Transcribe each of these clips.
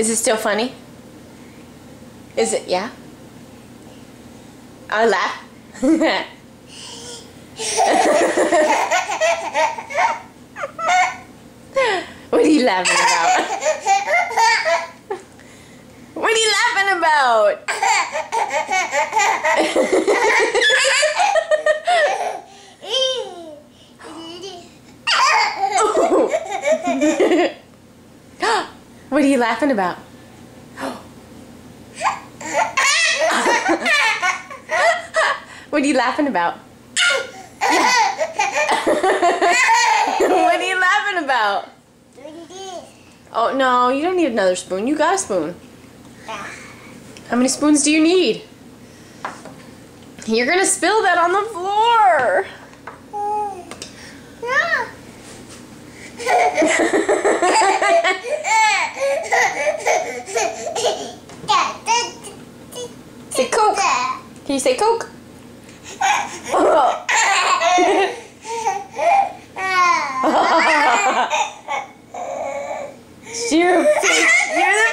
Is it still funny? Is it? Yeah? I'll laugh. What are you laughing about? What are you laughing about? What are you laughing about? What are you laughing about? What are you laughing about? Oh, no, you don't need another spoon. You got a spoon. How many spoons do you need? You're going to spill that on the floor. Say Coke. Can you say Coke? You're the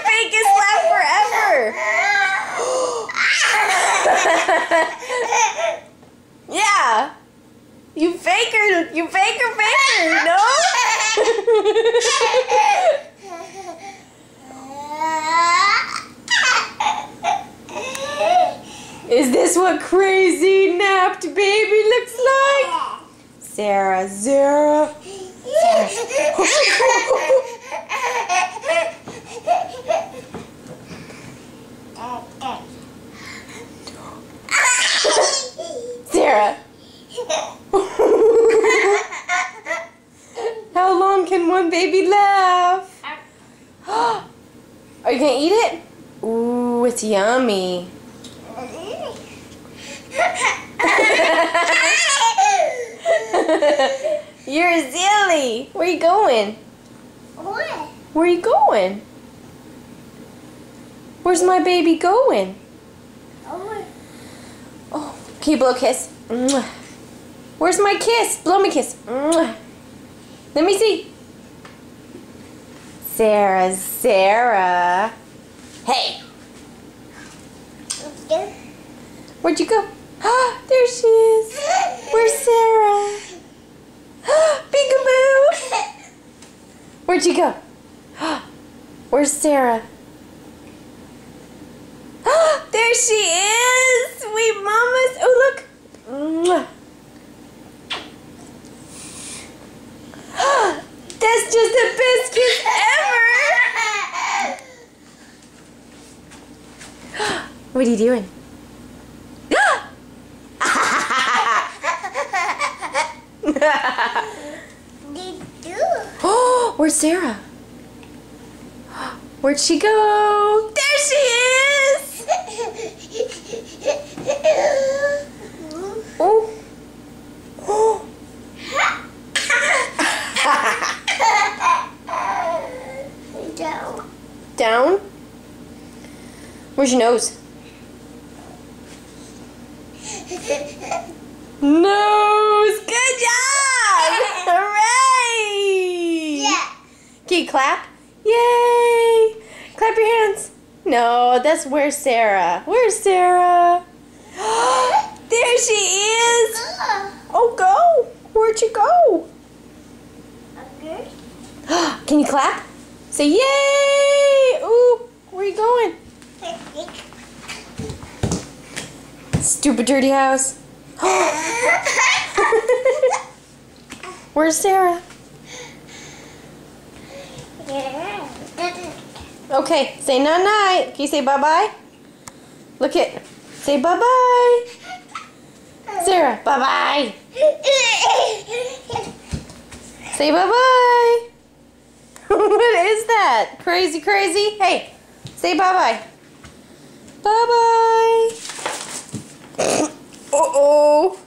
fakest laugh forever. Yeah. You faker. You faker. No? Is this what crazy napped baby looks like? Sarah, Zara. Sarah. How long can one baby laugh? Are you gonna eat it? Ooh, it's yummy. You're silly. Where are you going? Where are you going? Where's my baby going? Oh, can you blow a kiss? Where's my kiss? Blow me a kiss. Let me see. Sarah. Hey. Where'd you go? There she is. Where's Sarah? Peekaboo. Where'd you go? Where's Sarah? There she is. Sweet mamas. Oh, look. That's just the best kiss ever. What are you doing? Oh, where's Sarah? Where'd she go? There she is! Oh. Oh. Down? Where's your nose? Nose! Good job! Hooray! Yeah. Can you clap? Yay! Clap your hands. No, that's where's Sarah? Where's Sarah? There she is! Oh, go! Where'd you go? Can you clap? Say yay! Ooh, where are you going? Stupid dirty house. Where's Sarah? Okay, say night-night. Can you say bye-bye? Look it. Say bye-bye. Sarah, bye-bye. Say bye-bye. What is that? Crazy, crazy? Hey, say bye-bye. Bye-bye. Uh-oh.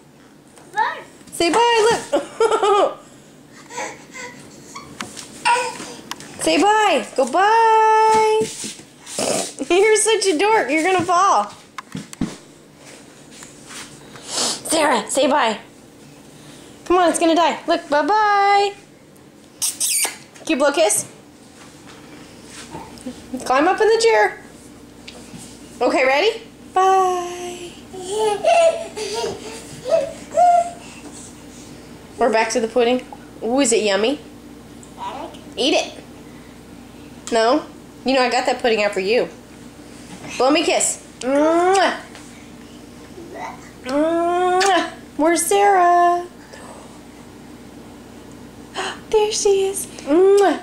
Say bye, look. Say bye. Go bye. You're such a dork. You're going to fall. Sarah, say bye. Come on, it's going to die. Look, bye-bye. Can you blow a kiss? Climb up in the chair. Okay, ready? Bye. We're back to the pudding. Ooh, is it yummy? Eat it. No? You know I got that pudding out for you. Blow me a kiss. Mwah. Mwah. Where's Sarah? There she is. Mwah.